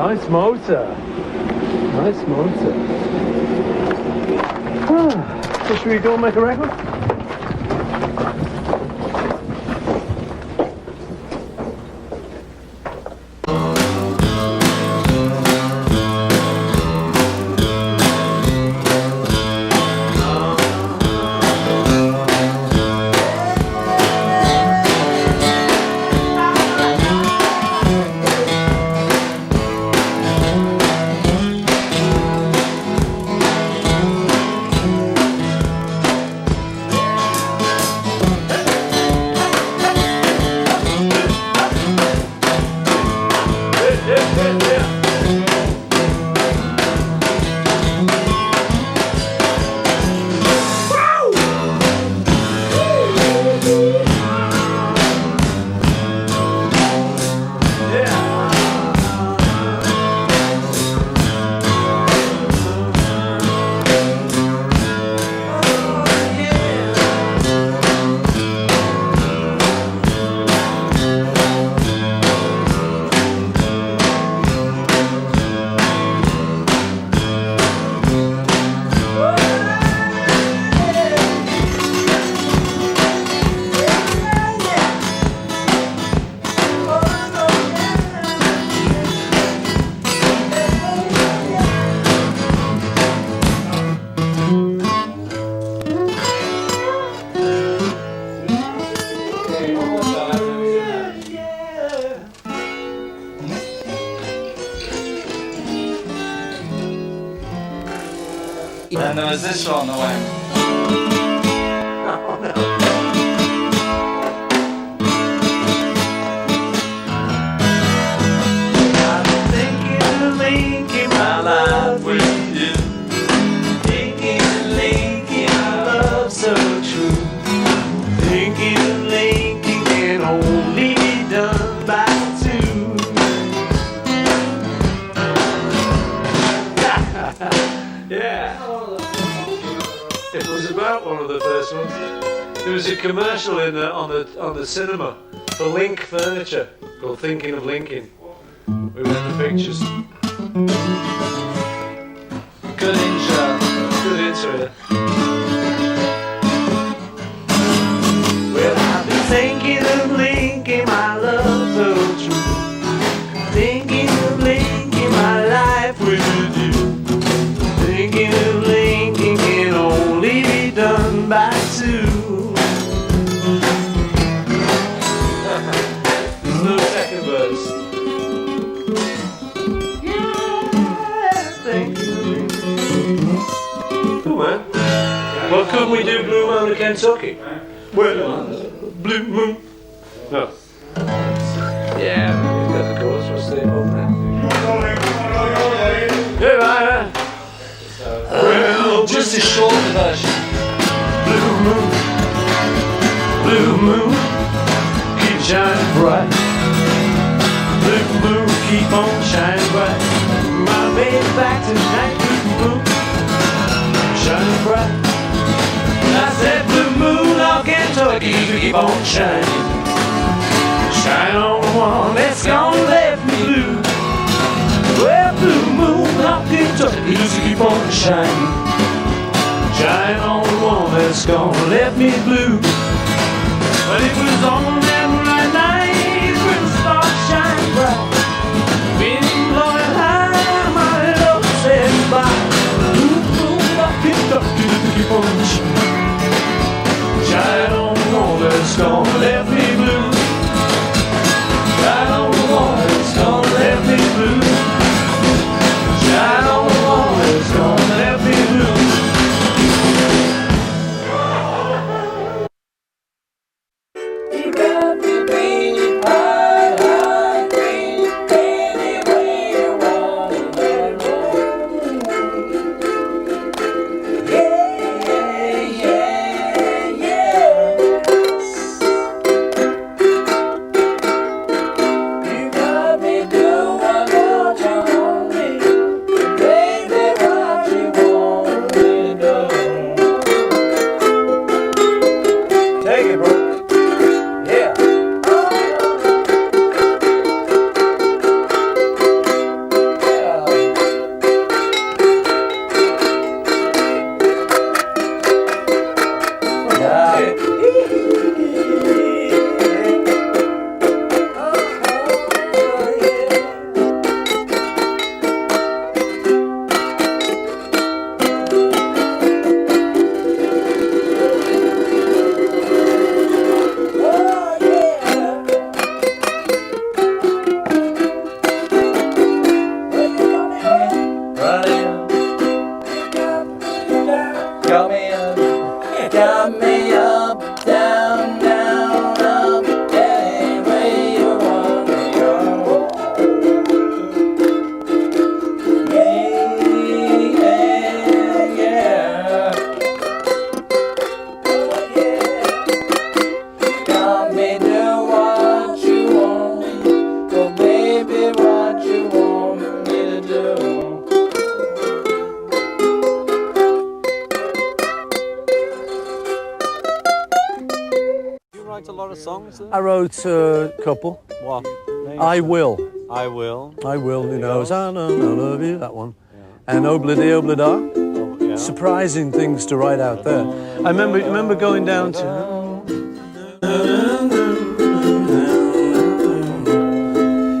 Nice motor. Nice motor. So should we go and make a record? And there was this one on the way. Oh, no. I've been thinking of linking my life with you. Thinking of linking our love so true. Thinking of linking can only be done by two. Yeah. It was about one of the first ones. There was a commercial on the cinema for Link Furniture called Thinking of Linking. We went to pictures. Good intro. Good intro. Well, I've been thinking of linking my love so true. Thinking of linking my life with you. Thinking of linking can only be done by two. There's no second verse. Cool, man. Well, couldn't we do Blue Moon of Kentucky? Well, Blue Moon. No. Yeah, we've got the chorus. What's the name Yeah, right. Well, just a short version. Blue moon, keep shining bright. Blue moon, keep on shining bright. My baby's back tonight. Blue moon, shining bright. I said, blue moon of Kentucky, keep on shining. Shine on the one that's gonna let me blue. Well, blue moon of Kentucky, keep on shining. Shine on the one that's gonna let me blue. But it was on them right nights when the stars shine bright. Wind blowing high, my love said goodbye. Blue moon of Kentucky, keep on shining. Shine on the one that's gonna let me blue. Shine on the one that's gonna let me blue. Shine on the one that's gonna let me blue. write a lot of songs then? I wrote a couple. What? I Will. I Will. I Will, you know, I love you, that one. And Obladi Oblada. Oh, yeah. Surprising things to write out there. I remember going down to...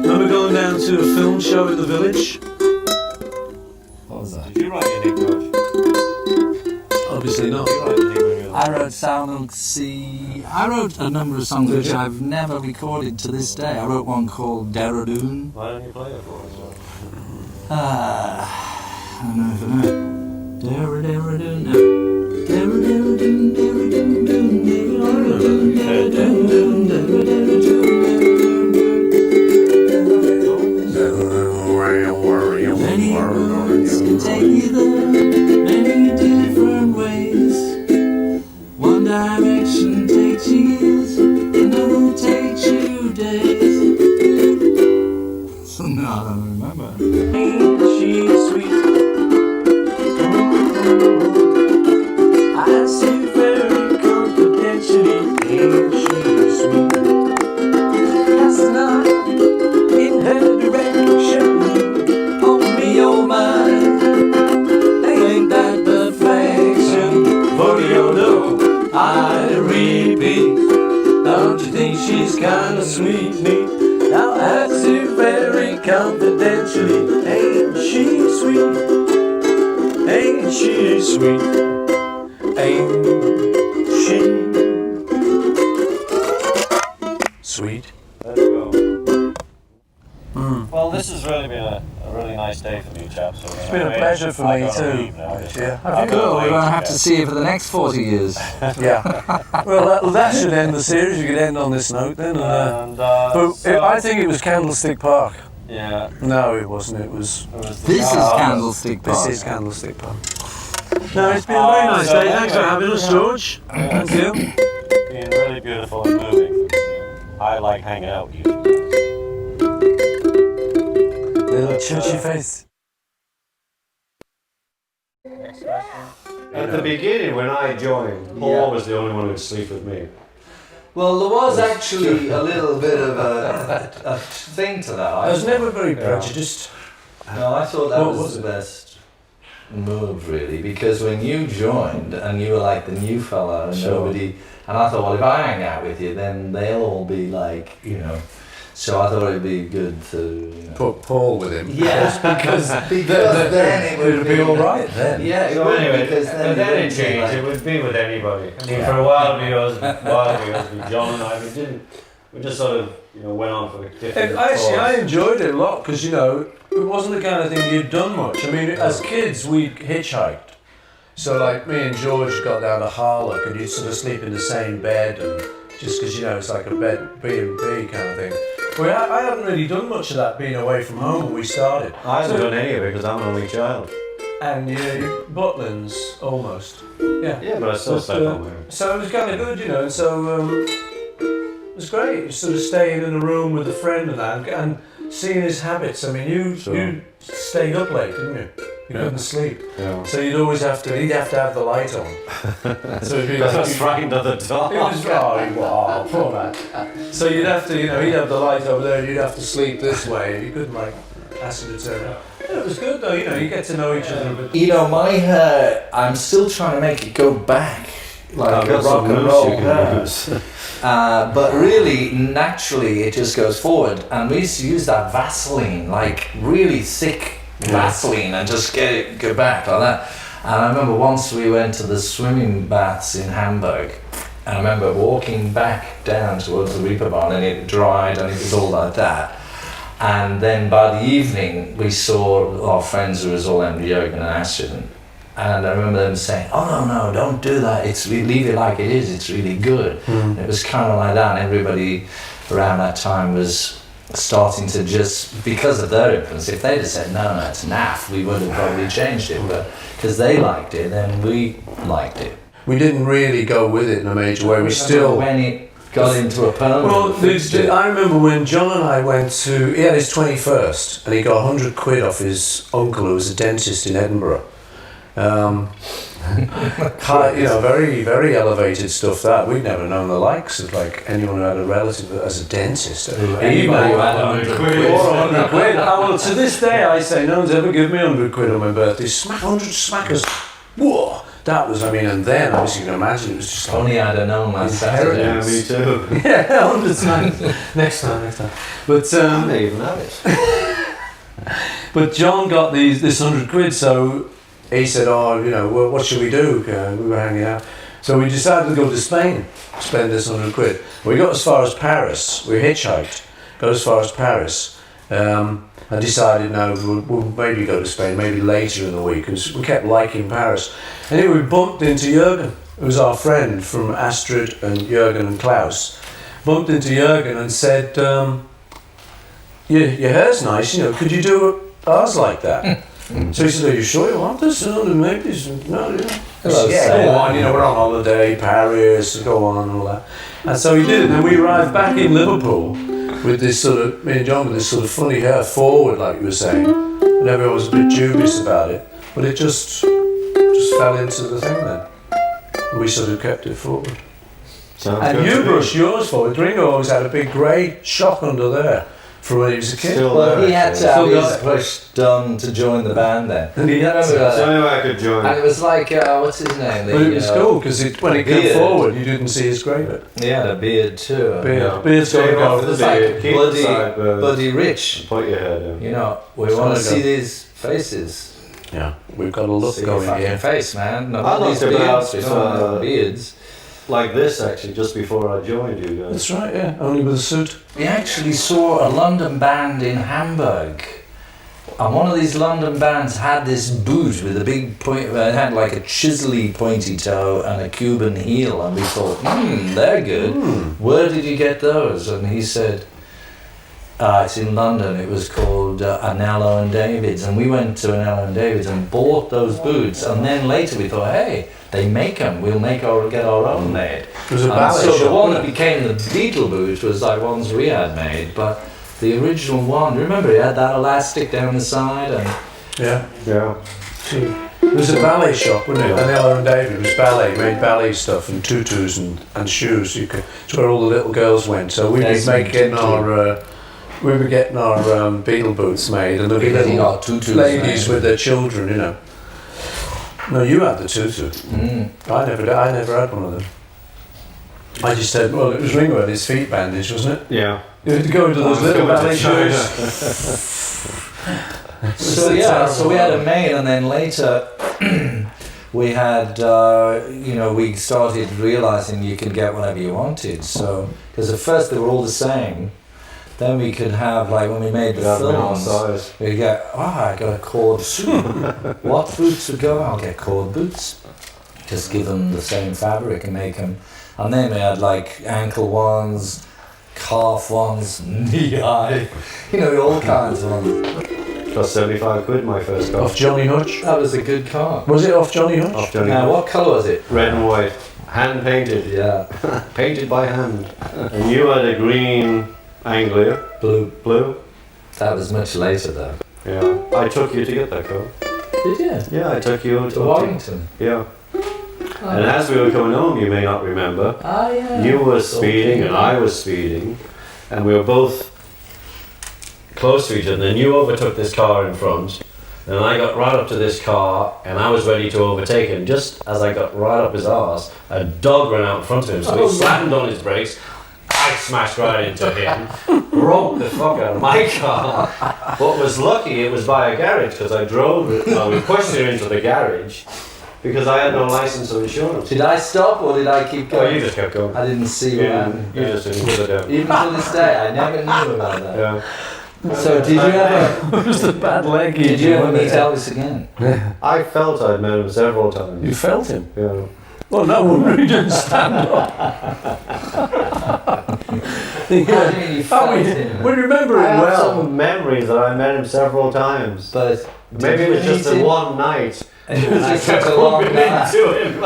Remember going down to a film show at the Village? What was that? Did you write any George? Obviously not. I wrote Sound and Sea. I wrote a number of songs which I've never recorded to this day. I wrote one called Dehradun. Why don't you play it for us? I don't know if I know. Dehradun, no. Dehradun, Dehradun, Many roads can take you there, many different ways. One direction takes you years, another takes you days. So no, I don't remember. Ain't she sweet? I say very confidentially, ain't she sweet? Last night in her direction, on me your mind. Ain't that perfection? For you know, I repeat. Don't you think she's kinda sweet, me? Now I say very confidentially, ain't she sweet? Ain't she sweet? Ain't she sweet? Let's go. Well, this has really been a really nice day for you chaps. So It's been a pleasure for me too. Yeah. Cool, we're going to have to see you for the next 40 years. Yeah. Well, that should end the series. We could end on this note then. I think it was Candlestick Park. Yeah. No, it wasn't. It was. This is Candlestick Park. This is Candlestick Park. No, it's been a very nice day. Thanks for having us, George. Thank you. Been really beautiful and moving. I like hanging out with you two guys. Little churchy face. At the beginning, when I joined, Paul was the only one who'd sleep with me. Well, there was actually a little bit of a thing to that. I was never very prejudiced. No, I thought that What was was the best move, really, because when you joined and you were like the new fella and nobody, and I thought, well, if I hang out with you, then they'll all be like, you know. So I thought it'd be good to, you know. Put Paul with him. Yes, because then it would be all right then. Yeah, it So would, anyway, because but then it changed. like, It would be with anybody. I mean, for a while, with John and I, we just sort of, went on for different. And actually, I enjoyed it a lot because it wasn't the kind of thing you'd done much. I mean, as kids, we hitchhiked. So like me and George got down to Harlock, and you'd sort of sleep in the same bed, and just because it's like a bed B&B kind of thing. Well, I haven't really done much of that being away from home when we started. I haven't done any of it because I'm an only child. And Butlins almost. Yeah. Yeah, but I still slept on there. So it was kind of good, and so it was great. You sort of staying in a room with a friend and that, and seeing his habits. I mean, you stayed up late, didn't you? You couldn't sleep. Yeah. So he'd have to have the light on. So it'd be I was frightened of the dark. It was poor man. So you'd have to, he'd have the light over there, and you'd have to sleep this way, and you couldn't ask him to turn up. Yeah, it was good though. You get to know each other a bit. my hair, I'm still trying to make it go back like a rock and roll hair. But really, naturally, it just goes forward. And we used to use that Vaseline, like really thick Vaseline, and just go back like that. And I remember once we went to the swimming baths in Hamburg, and I remember walking back down towards the Reeperbahn, and it dried, and it was all like that. And then by the evening, we saw our friends who was all in Jürgen and Astrid, and I remember them saying, "Oh no, don't do that. Leave it like it is. It's really good." And it was kind of like that, and everybody around that time was starting to just, because of their influence, if they'd have said, no, it's naff, we would have probably changed it, but because they liked it, then we liked it. We didn't really go with it in a major way. We still... When it got into a permanent fixture. I remember when John and I went to... He had his 21st, and he got £100 off his uncle who was a dentist in Edinburgh. very, very elevated stuff that we'd never known the likes of, like anyone who had a relative as a dentist. Anybody who had 100 quid. Or 100 quid. Well, to this day I say no one's ever given me 100 quid on my birthday. 100 smackers. Whoa! That was, and then obviously you can imagine it was just like, Only I'd have known last Saturday. Yeah, me too. yeah, 100 times. Next time. But I may even have it. but John got this 100 quid, so he said, what should we do? We were hanging out. So we decided to go to Spain, spend this 100 quid. We got as far as Paris. We hitchhiked, got as far as Paris. I decided, no, we'll maybe go to Spain, maybe later in the week, because we kept liking Paris. Anyway, we bumped into Jürgen, who was our friend from Astrid and Jürgen and Klaus. Bumped into Jürgen and said, your hair's nice, could you do ours like that? So he said, are you sure you want this? Maybe. No, go on, we're on holiday, Paris, go on and all that. And so he did, and then we arrived back in Liverpool with this me and John with this sort of funny hair forward, like you were saying. And everyone was a bit dubious about it, but it just fell into the thing then. And we sort of kept it forward. Sounds You brushed yours forward. Ringo always had a big grey shock under there from when he was a kid. Well, he had to have Still his got it. push done to join the band then. And he had Remember to. that? the only way I could join. And it was like, what's his name? But it was cool because when it came beard. forward, you didn't see his grey bit. He had a beard too. Beard's got to Shave off go. the It's like beard, keep the sideburns, bloody rich. put your hair down. We want to Solid see these faces. Yeah, we've got a look See your going fucking here. face, man. No, I these looked about, beards. We don't want beards. Like this, actually, just before I joined you guys. That's right, yeah. Only with a suit. We actually saw a London band in Hamburg. And one of these London bands had this boot with a big point, it had like a chisely pointy toe and a Cuban heel, and we thought, they're good. Where did you get those? And he said, it's in London. It was called Anello and David's, and we went to Anello and David's and bought those boots. And then later we thought, hey, they make them. We'll get our own made. It was a And ballet so the shop, one wasn't that became the Beatle boot was like ones we had made, but the original one, remember, it had that elastic down the side, and Yeah. Yeah. It was a ballet shop, wasn't it? And Ella and David was ballet, made ballet stuff and tutus and shoes. It's where all the little girls went. So we Yes, were getting tutu. our Beatle boots made, and there'd be Because he little got tutus ladies made. with their children, No, you had the tutu. I never had one of them. I just said, well, it was Ringo and his feet bandaged, wasn't it? Yeah. You had to go into those little ballet shoes. So we had a made, and then later we had, we started realizing you could get whatever you wanted. So, because at first they were all the same. Then we could have, like when we made the films, we get, I got a cord suit. What boots would go? I'll get cord boots. Just give them the same fabric and make them. And then we had like ankle ones, calf ones, knee high, all kinds of ones. Cost 75 quid my first car. Off Johnny Hutch. That was a good car. Was it off Johnny Hutch? Off Johnny. Now, what colour was it? Red and white. Hand painted. Yeah. Painted by hand. And you had a green Anglia. Blue. That was much later though. Yeah. I took you to get that car. Did you? Yeah, I took you To Warrington. Yeah. And as we were coming home, you may not remember, Ah, yeah. you were speeding and I was speeding, and we were both close to each other. And then you overtook this car in front, and I got right up to this car, and I was ready to overtake him. Just as I got right up his arse, a dog ran out in front of him, so he slammed on his brakes. I smashed right into him, broke the fuck out of my car. But was lucky it was by a garage, because I drove it, we pushed it into the garage, because I had no license or insurance. Did I stop or did I keep Oh, going? you just kept going. I didn't see what happened. You just didn't put it down. Even to this day, I never knew about that. Yeah. So did you ever? It was the bad leg. Did you ever meet Elvis again? I felt I'd met him several times. You felt him? Yeah. Well, no one really didn't stand up. How do you mean you felt him? We remember I it have well. some memories that I met him several times. But Maybe it was just the one night. And it was I just such kept a long bumping night. into him.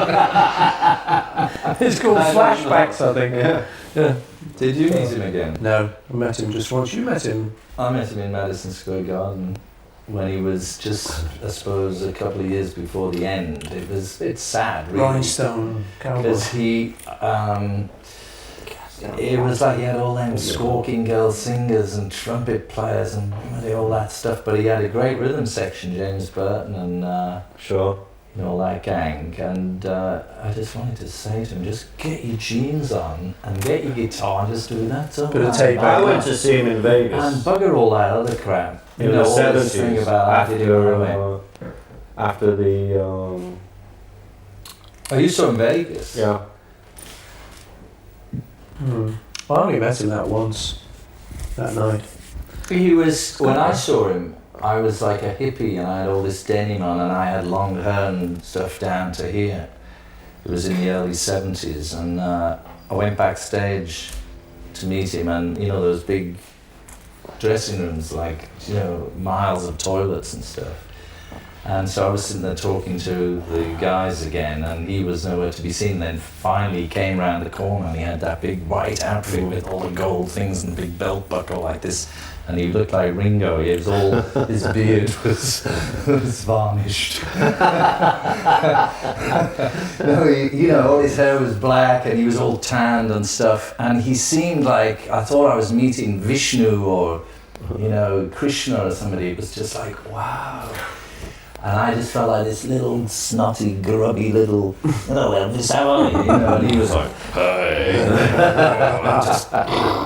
It's called flashbacks, I think. Yeah. Did you meet him again? No, I met him just once. You met him. I met him in Madison Square Garden. when he was just, I suppose, a couple of years before the end. It's sad, really. Rhinestone Cowboy. Because it was like he had all them squawking girl singers and trumpet players and really all that stuff, but he had a great rhythm section, James Burton and Sure. all that gang. And I just wanted to say to him, just get your jeans on and get your guitar and just do that. Bit of tape I went to see him in Vegas. And bugger all that other crap. In the all this 70s, thing about after the Oh, you saw him in Vegas? yeah. I only met him that once, that night. He was, when I saw him, I was like a hippie and I had all this denim on and I had long hair and stuff down to here. It was in the early 70s and I went backstage to meet him and those big dressing rooms, like, miles of toilets and stuff. And so I was sitting there talking to the guys again and he was nowhere to be seen. Then finally he came round the corner and he had that big white outfit with all the gold things and a big belt buckle like this. And he looked like Ringo. He was all, his beard was varnished. No, all his hair was black and he was all tanned and stuff. And he seemed like, I thought I was meeting Vishnu or, Krishna or somebody. It was just like, wow. And I just felt like this little snotty, grubby little, Elvis, how are you? And he was like, hey.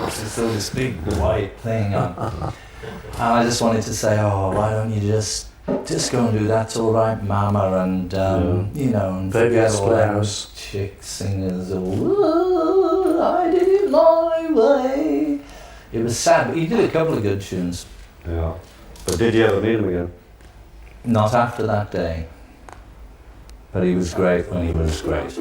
just all this big white thing on. And I just wanted to say, why don't you just go and do That's All Right, Mama, and, and forget all those chick singers, I did it my way. It was sad, but he did a couple of good tunes. Yeah. But did you ever meet him again? Not after that day. But he was great when he was great.